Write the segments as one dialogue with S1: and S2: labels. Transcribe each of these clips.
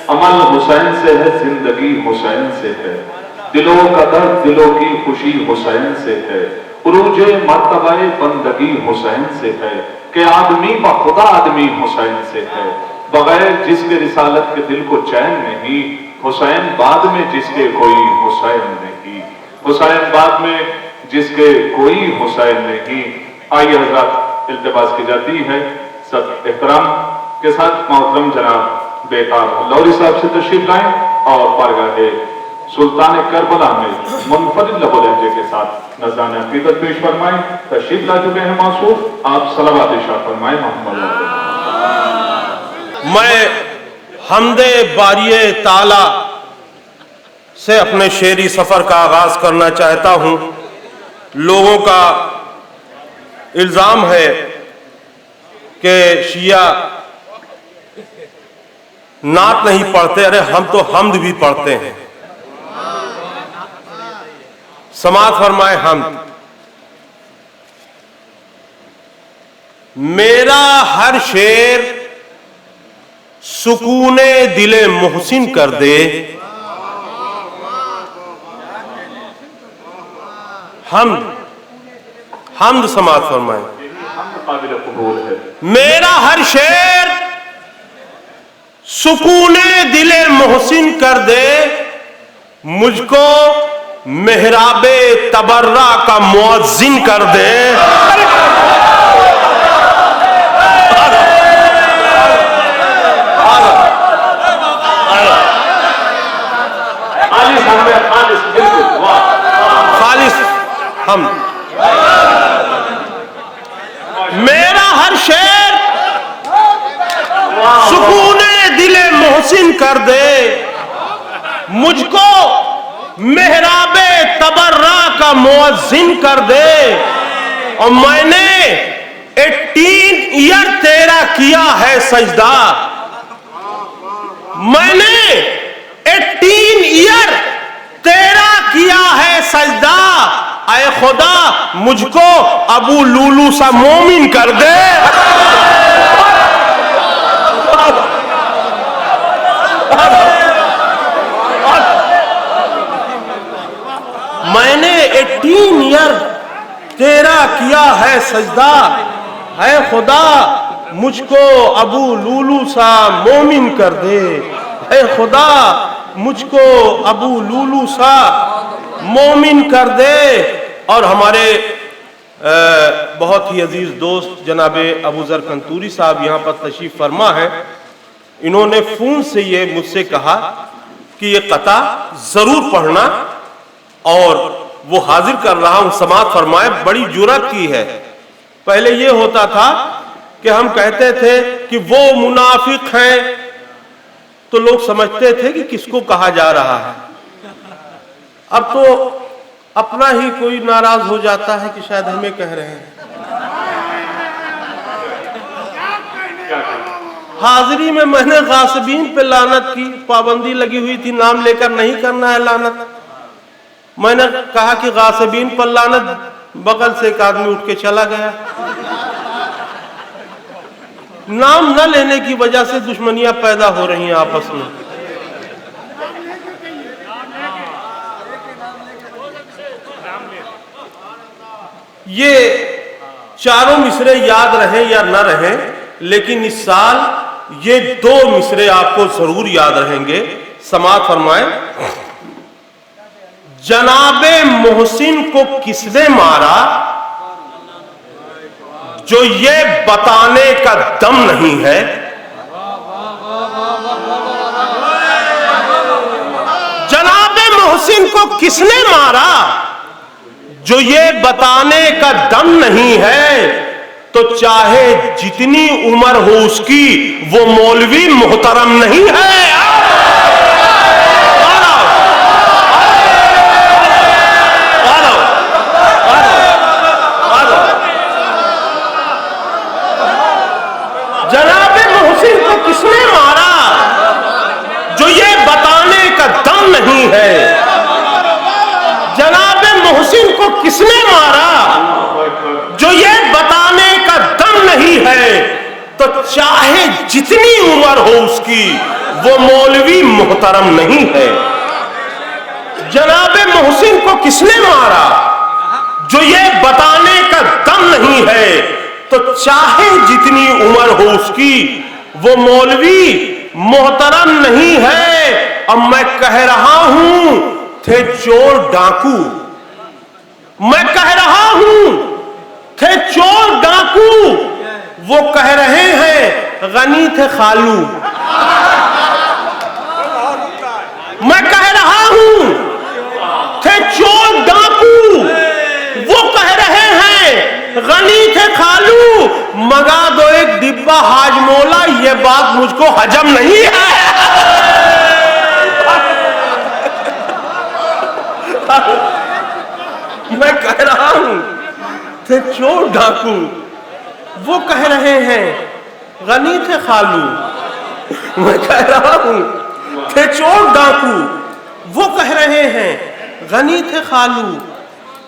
S1: عمل حسین سے ہے، زندگی حسین سے ہے، دلوں کا درد دلوں کی خوشی حسین سے ہے، عروج مرتبہ بندگی حسین سے ہے کہ آدمی بخدا آدمی حسین سے ہے، بغیر جس کے رسالت کے دل کو چین نہیں، حسین بعد میں جس کے کوئی حسین نہیں، حسین بعد میں جس کے کوئی حسین نہیں۔ آئیے حضرات، التماس کی جاتی ہے سب احترام کے ساتھ محترم جناب بیتاب لوری صاحب سے تشریف لائیں اور بارگاہ سلطان کربلا میں منفرد لب و لہجے کے ساتھ نذرانہ عقیدت پیش فرمائیں۔ تشریف لا چکے ہیں موصوف، آپ صلوات ارشاد فرمائیں محمد اللہ۔
S2: میں حمد باری تعالی سے اپنے شعری سفر کا آغاز کرنا چاہتا ہوں۔ لوگوں کا الزام ہے کہ شیعہ نعت نہیں پڑھتے، ارے ہم تو حمد بھی پڑھتے ہیں۔ سماعت فرمائے حمد۔ میرا ہر شعر سکون دل محسن کر دے، حمد حمد سماعت فرمائے۔
S1: قابل قبول ہے۔
S2: میرا ہر شعر سکون دل محسن کر دے، مجھ کو محراب تبرہ کا مؤذن کر دے۔ خالص ہم میرا ہر شعر سکون دل محسن کر دے، مجھ کو محراب تبرہ کا مؤذن کر دے، اور میں نے 18 ایئر تیرا کیا ہے سجدہ، میں نے 18 ایئر تیرا کیا ہے سجدہ، اے خدا مجھ کو ابو لولو سا مومن کر دے۔ میں نے 18 ایئر تیرا کیا ہے سجدہ، اے خدا مجھ کو ابو لولو سا مومن کر دے، اے خدا مجھ کو ابو لولو سا مومن کر دے۔ اور ہمارے بہت ہی عزیز دوست جناب ابو ذر کنتوری صاحب یہاں پر تشریف فرما ہے، انہوں نے فون سے یہ مجھ سے کہا کہ یہ قطعہ ضرور پڑھنا، اور وہ حاضر کر رہا ہوں، سماعت فرمائے۔ بڑی جرأت کی ہے۔ پہلے یہ ہوتا تھا کہ ہم کہتے تھے کہ وہ منافق ہیں، تو لوگ سمجھتے تھے کہ کس کو کہا جا رہا ہے۔ اب تو اپنا ہی کوئی ناراض ہو جاتا ہے کہ شاید ہمیں کہہ رہے ہیں۔ حاضری میں نے غاصبین پہ لعنت کی، پابندی لگی ہوئی تھی نام لے کر نہیں کرنا ہے لعنت۔ میں نے کہا کہ غاصبین پر لعنت، بغل سے ایک آدمی اٹھ کے چلا گیا۔ نام نہ لینے کی وجہ سے دشمنیاں پیدا ہو رہی ہیں آپس میں۔ یہ چاروں مصرے یاد رہیں یا نہ رہیں، لیکن اس سال یہ 2 مصرے آپ کو ضرور یاد رہیں گے۔ سماعت فرمائیں۔ جناب محسن کو کس نے مارا جو یہ بتانے کا دم نہیں ہے، جناب محسن کو کس نے مارا جو یہ بتانے کا دم نہیں ہے، تو چاہے جتنی عمر ہو اس کی وہ مولوی محترم نہیں ہے۔ جناب محسن کو کس نے مارا جو یہ بتانے کا دم نہیں ہے، جناب محسن چاہے جتنی عمر ہو اس کی وہ مولوی محترم نہیں ہے۔ جناب محسن کو کس نے مارا؟ جو یہ بتانے کا دم نہیں ہے تو چاہے جتنی عمر ہو اس کی وہ مولوی محترم نہیں ہے۔ اب میں کہہ رہا ہوں تھے چور ڈاکو، میں کہہ رہا ہوں تھے چور ڈاکو، وہ کہہ رہے ہیں غنی تھے خالو۔ میں کہہ رہا ہوں تھے چور ڈاکو، وہ کہہ رہے ہیں غنی تھے خالو، منگا دو ایک ڈبہ حاج مولا، یہ بات مجھ کو ہجم نہیں ہے۔ میں کہہ رہا ہوں تھے چور ڈاکو، وہ کہہ رہے ہیں غنی تھے خالو۔ میں کہہ رہا ہوں تھے چور ڈاکو، وہ کہہ رہے ہیں غنی تھے خالو،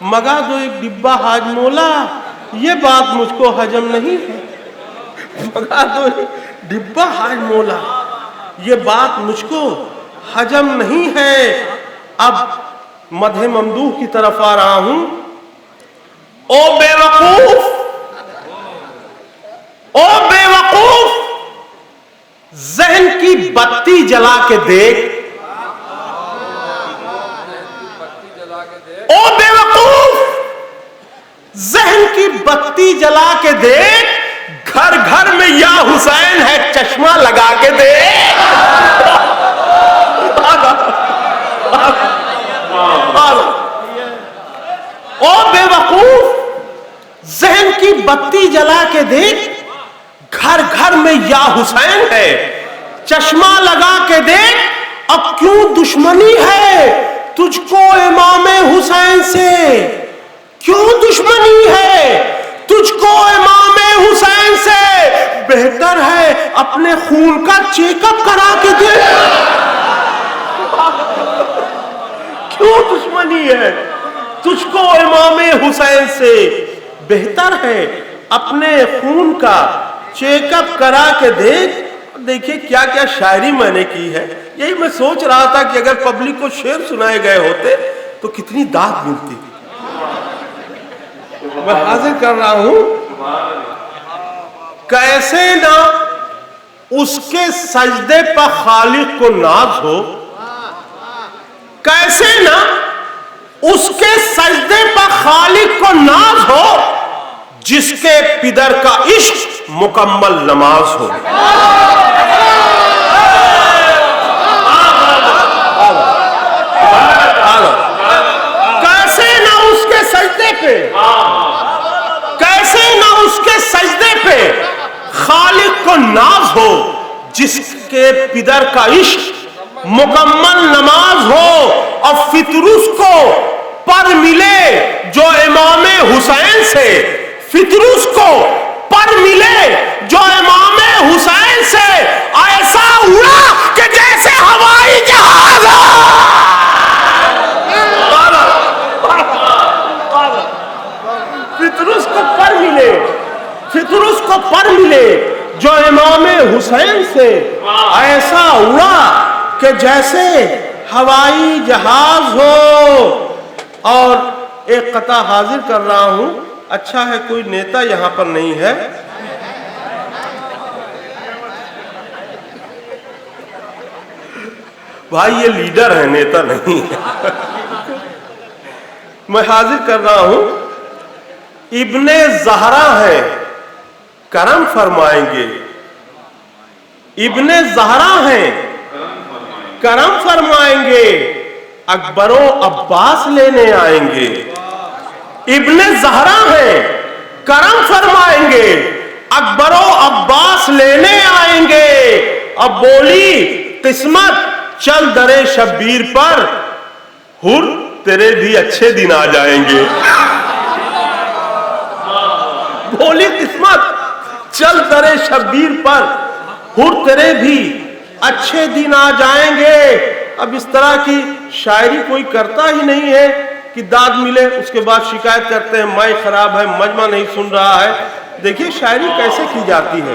S2: مگا دو ایک ڈبہ حاج مولا، یہ بات مجھ کو ہجم نہیں ہے۔ مگا دو ایک ڈبہ حاج مولا، یہ بات مجھ کو ہجم نہیں ہے۔ اب مدح ممدوح کی طرف آ رہا ہوں۔ او بے وقوف، او بے وقوف، ذہن کی بتی جلا کے دیکھ، او بے وقوف، ذہن کی بتی جلا کے دیکھ، گھر گھر میں یا حسین ہے چشمہ لگا کے دیکھ۔ او بے وقوف، ذہن کی بتی جلا کے دیکھ، گھر گھر میں یا حسین ہے چشمہ لگا کے دیکھ۔ اب کیوں دشمنی ہے تجھ کو امام حسین سے؟ کیوں دشمنی ہے تجھ کو امام حسین سے؟ بہتر ہے اپنے خون کا چیک اپ کرا کے دیکھ۔ کیوں دشمنی ہے تجھ کو امام حسین سے؟ بہتر ہے اپنے خون کا چیک اپ کرا کے دیکھ۔ دیکھیے کیا کیا شاعری میں نے کی ہے۔ یہی میں سوچ رہا تھا کہ اگر پبلک کو شعر سنائے گئے ہوتے تو کتنی داد ملتی۔ میں حاضر کر رہا ہوں، کیسے نہ اس کے سجدے پر خالق کو ناز ہو، کیسے نہ اس کے سجدے پر خالق کو ناز ہو، جس کے پدر کا عشق مکمل نماز ہو۔ کیسے نہ اس کے سجدے پہ، کیسے نہ اس کے سجدے پہ خالق کو ناز ہو، جس کے پدر کا عشق مکمل نماز ہو۔ اور فطر اس کو پر ملے جو امام حسین سے، فطر اس کو پر ملے جو امام حسین سے، ایسا اڑا کہ جیسے ہوائی جہاز۔ فطر اس کو پر ملے، فطر اس کو پر ملے جو امام حسین سے، ایسا اڑا کہ جیسے ہوائی جہاز ہو۔ اور ایک قطعہ حاضر کر رہا ہوں، اچھا ہے کوئی نیتا یہاں پر نہیں ہے۔ بھائی یہ لیڈر ہے، نیتا نہیں ہے۔ میں حاضر کر رہا ہوں، ابن زہرا ہے کرم فرمائیں گے، ابن زہرا ہیں کرم فرمائیں گے، اکبر و عباس لینے آئیں گے۔ ابن زہرا ہیں کرم فرمائیں گے، اکبر و عباس لینے آئیں گے۔ اب بولی قسمت چل درے شبیر پر، ہر تیرے بھی اچھے دن آ جائیں گے۔ بولی قسمت چل درے شبیر پر، ہر تیرے بھی اچھے دن آ جائیں گے۔ اب اس طرح کی شاعری کوئی کرتا ہی نہیں ہے کہ داد ملے اس کے بعد شکایت کرتے ہیں مائی خراب ہے، مجمع نہیں سن رہا ہے۔ دیکھیے شاعری کیسے کی جاتی ہے۔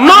S2: 9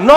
S2: 9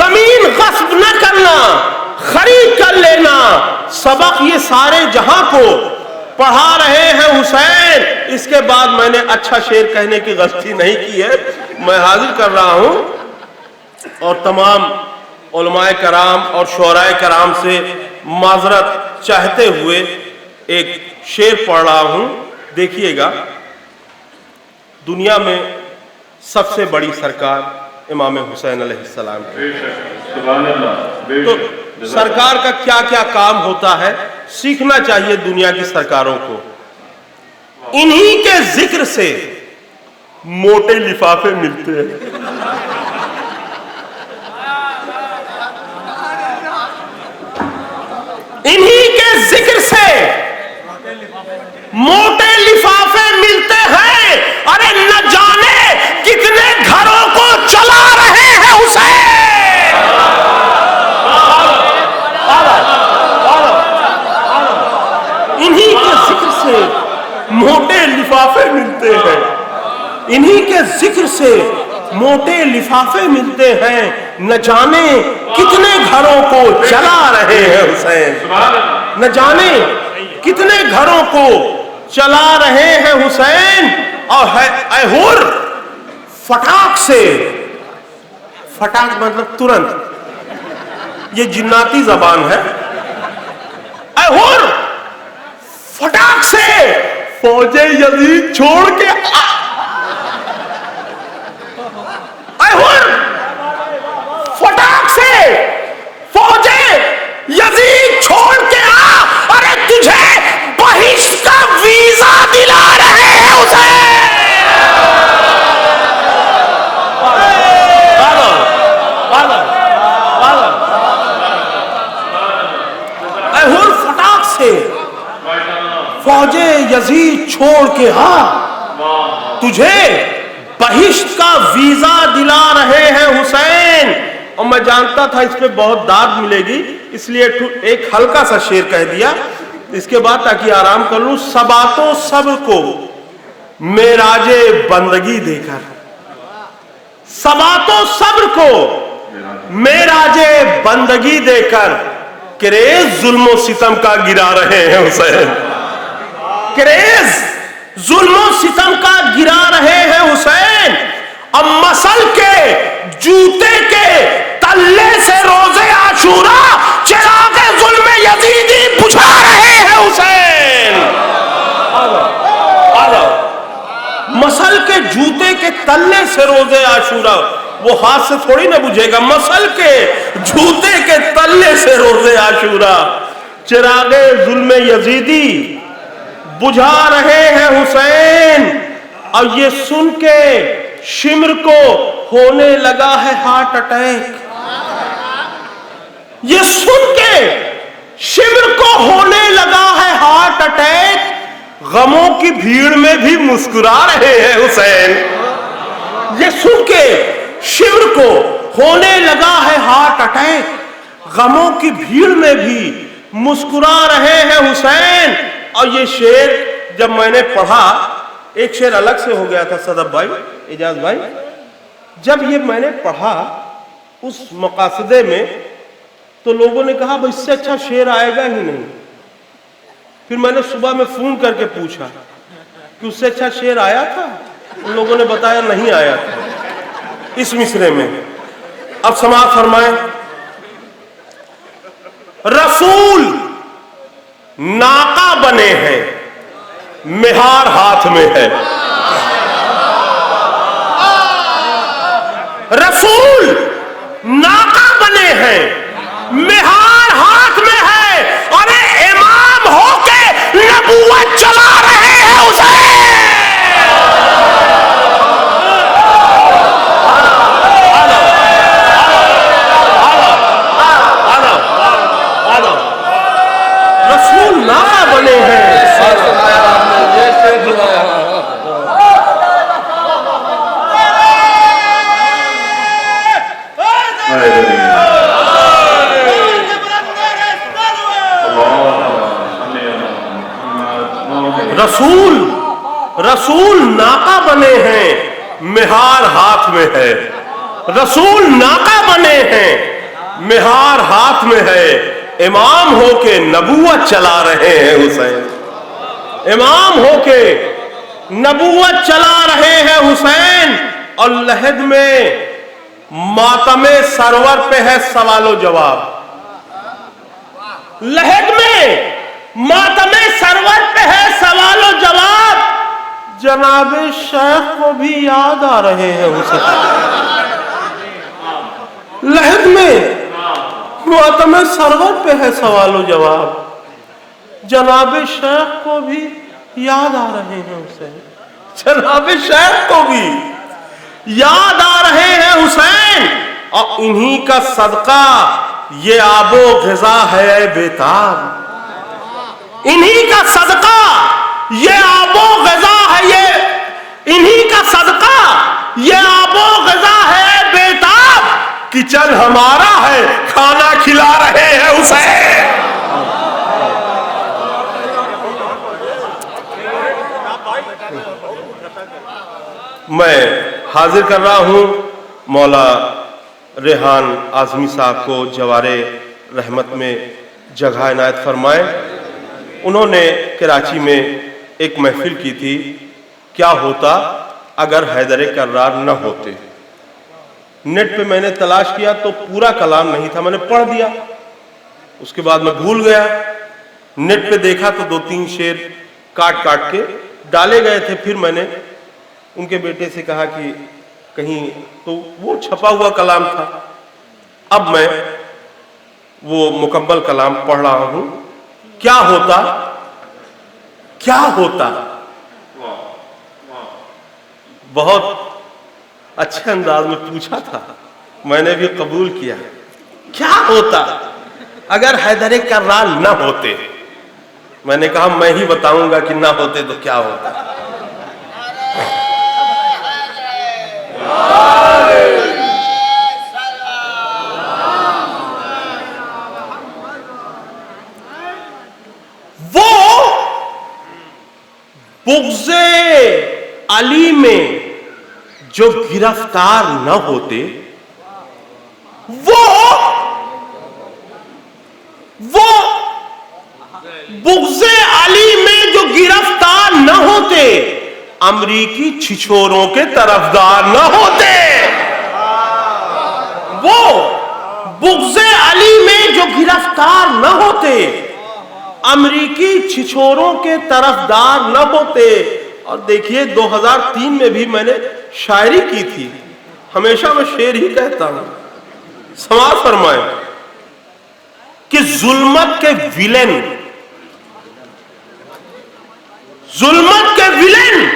S2: زمین غصب نہ کرنا، خرید کر لینا، سبق یہ سارے جہاں کو پڑھا رہے ہیں حسین۔ اس کے بعد میں نے اچھا شعر کہنے کی غلطی نہیں کی ہے، میں حاضر کر رہا ہوں اور تمام علماء کرام اور شعراء کرام سے معذرت چاہتے ہوئے ایک شعر پڑھ رہا ہوں، دیکھیے گا۔ دنیا میں سب سے بڑی سرکار امام حسین علیہ السلام کی،
S1: سبحان اللہ، بے
S2: تو
S1: شک۔
S2: سرکار کا کیا کیا کام ہوتا ہے سیکھنا چاہیے دنیا کی سرکاروں کو۔ انہی کے ذکر سے موٹے لفافے ملتے ہیں، انہی کے ذکر سے موٹے لفافے ملتے ہیں۔ ارے نہ جانے کتنے گھروں کو چلا رہے ہیں حسین۔ انہی کے ذکر سے موٹے لفافے ملتے ہیں، انہی کے ذکر سے موٹے لفافے ملتے ہیں، نہ جانے کتنے گھروں کو چلا رہے ہیں حسین، نہ جانے کتنے گھروں کو چلا رہے ہیں حسین۔ اور اے ہور فٹاک سے، فٹاک مطلب ترنت، یہ جناتی زبان ہے۔ اے ہور فٹاک سے فوج یزید چھوڑ کے اے ہور فٹاک سے فوج یزید چھوڑ کے آ، ارے تجھے بہشت کا ویزا دلا رہے ہیں حسین۔ اے ہور فٹاک سے فوج یزید چھوڑ کے آ، تجھے بہشت کا ویزا دلا رہے ہیں حسین۔ اور میں جانتا تھا اس پہ بہت داد ملے گی، اس لیے ایک ہلکا سا شعر کہہ دیا، اس کے بعد تاکہ آرام کر لوں۔ سباتوں صبر کو معراج بندگی دے کر، سباتوں صبر کو معراج بندگی دے کر، کریز ظلم و ستم کا گرا رہے ہیں حسین، کریز ظلم و ستم کا گرا رہے ہیں حسین۔ اب مسل کے جوتے کے تلے سے روزے عاشورا چراغ ظلم یزیدی بجھا رہے ہیں حسین۔ مسل کے جوتے کے تلے سے روزے عاشورا، وہ ہاتھ سے تھوڑی نہ بجھے گا، مسل کے جوتے کے تلے سے روزے عاشورا چراغ ظلم یزیدی بجھا رہے ہیں حسین۔ اور یہ سن کے شمر کو ہونے لگا ہے ہارٹ اٹیک، یہ سن کے شمر کو ہونے لگا ہے ہارٹ اٹیک، غموں کی بھیڑ میں بھی مسکرا رہے ہیں حسین۔ یہ سن کے شمر کو ہونے لگا ہے ہارٹ اٹیک، غموں کی بھیڑ میں بھی مسکرا رہے ہیں حسین۔ اور یہ شعر جب میں نے پڑھا، ایک شعر الگ سے ہو گیا تھا صدف بھائی، اجاز بھائی، جب یہ میں نے پڑھا اس مقاصدے میں تو لوگوں نے کہا بھائی اس سے اچھا شعر آئے گا ہی نہیں۔ پھر میں نے صبح میں فون کر کے پوچھا کہ اس سے اچھا شعر آیا تھا، ان لوگوں نے بتایا نہیں آیا تھا اس مصرے میں۔ اب سماعت فرمائیں۔ رسول ناقہ بنے ہیں، مہار ہاتھ میں ہے، رسول ناقہ بنے ہیں، مہار ہاتھ میں ہے، اور امام ہو کے نبوت چلا رہے ہیں حسین۔ رسول ناقہ بنے ہیں، رسول ناقہ بنے ہیں، مہار ہاتھ میں ہے، رسول ناقہ بنے ہیں، مہار ہاتھ میں ہے، امام ہو کے نبوت چلا رہے ہیں حسین، امام ہو کے نبوت چلا رہے ہیں حسین، اور لحد میں ماتم سرور پہ ہے سوال و جواب، لحد میں ماتم سرور پہ ہے سوال و جواب، جناب شیخ کو بھی یاد آ رہے ہیں حسین، لحد میں ماتم سرور پہ ہے سوال و جواب، جناب شیخ کو بھی یاد آ رہے ہیں حسین، جناب شیخ کو بھی یاد آ رہے ہیں حسین، اور انہی کا صدقہ یہ آب و غذا ہے بیتاب، انہی کا صدقہ یہ آب و غذا ہے، یہ انہی کا صدقہ یہ آب و غذا ہے بیتاب، کچن ہمارا ہے کھانا کھلا رہے ہیں حسین۔ میں حاضر کر رہا ہوں مولا ریحان اعظمی صاحب کو جوار رحمت میں جگہ عنایت فرمائے۔ انہوں نے کراچی میں ایک محفل کی تھی، کیا ہوتا اگر حیدر کرار نہ ہوتے۔ نیٹ پہ میں نے تلاش کیا تو پورا کلام نہیں تھا، میں نے پڑھ دیا، اس کے بعد میں بھول گیا۔ نیٹ پہ دیکھا تو 2-3 شعر کاٹ کاٹ کے ڈالے گئے تھے، پھر میں نے ان کے بیٹے سے کہا کہ کہیں، تو وہ چھپا ہوا کلام تھا۔ اب میں وہ مکمل کلام پڑھ رہا ہوں۔ کیا ہوتا، کیا ہوتا، بہت اچھے انداز میں پوچھا تھا، میں نے بھی قبول کیا۔ کیا ہوتا اگر حیدر کرار نہ ہوتے؟ میں نے کہا میں ہی بتاؤں گا کہ نہ ہوتے تو کیا ہوتا۔ وہ بغض علی میں جو گرفتار نہ ہوتے، وہ بغض علی میں جو گرفتار نہ ہوتے، امریکی چھچوروں کے طرفدار نہ ہوتے۔ وہ بغض علی میں جو گرفتار نہ ہوتے، امریکی چھچوروں کے طرفدار نہ ہوتے۔ اور دیکھیے 2003 میں بھی میں نے شاعری کی تھی، ہمیشہ میں شعر ہی کہتا ہوں۔ سماعت فرمائیں کہ ظلمت کے ویلن، ظلمت کے ویلن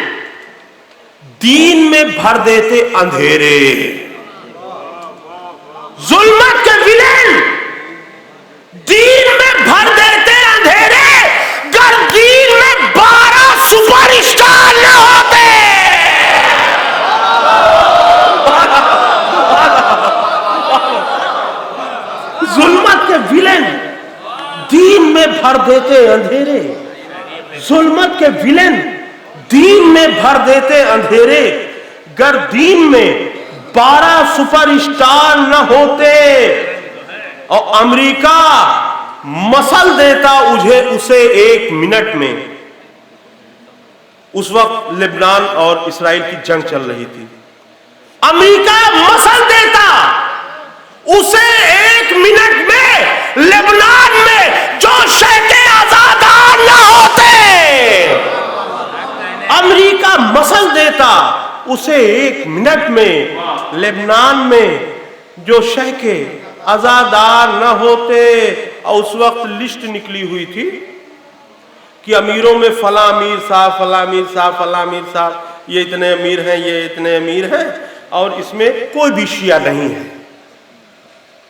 S2: دین میں بھر دیتے اندھیرے، ظلمت کے ویلن دین میں بھر دیتے اندھیرے، گر دین میں 12 سپر اسٹار نہ ہوتے۔ ظلمت کے ویلن دین میں بھر دیتے اندھیرے، ظلمت کے ویلن دین میں بھر دیتے اندھیرے، گر دین میں 12 سپر اسٹار نہ ہوتے۔ اور امریکہ مسل دیتا اسے 1 منٹ میں۔ اس وقت لبنان اور اسرائیل کی جنگ چل رہی تھی، امریکہ مسل دیتا اسے 1 منٹ میں لبنان میں جو شیخ آزادار نہ ہوتے۔ امریکہ مسل دیتا اسے 1 منٹ میں لبنان میں جو شیخ آزادار نہ ہوتے۔ اور اس وقت لسٹ نکلی ہوئی تھی کہ امیروں میں فلاں امیر صاحب، فلاں امیر صاحب، فلاں امیر صاحب، یہ اتنے امیر ہیں، یہ اتنے امیر ہیں، اور اس میں کوئی بھی شیعہ نہیں ہے۔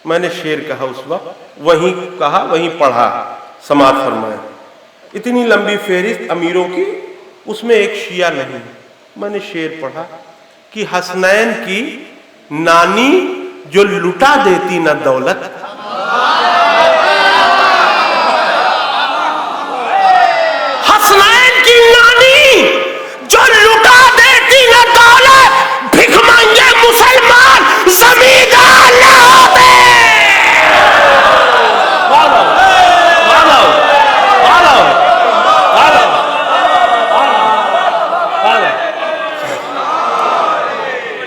S2: میں نے شعر کہا اس وقت، وہیں کہا وہیں پڑھا، سماعت فرمائیں۔ اتنی لمبی فہرست امیروں کی، اس میں ایک شیعہ نہیں۔ میں نے شعر پڑھا کہ حسنین کی نانی جو لٹا دیتی نہ دولت، حسنین کی نانی جو لٹا دیتی نہ دولت، بھک مانگے مسلمان زمیندار نہ ہوتے۔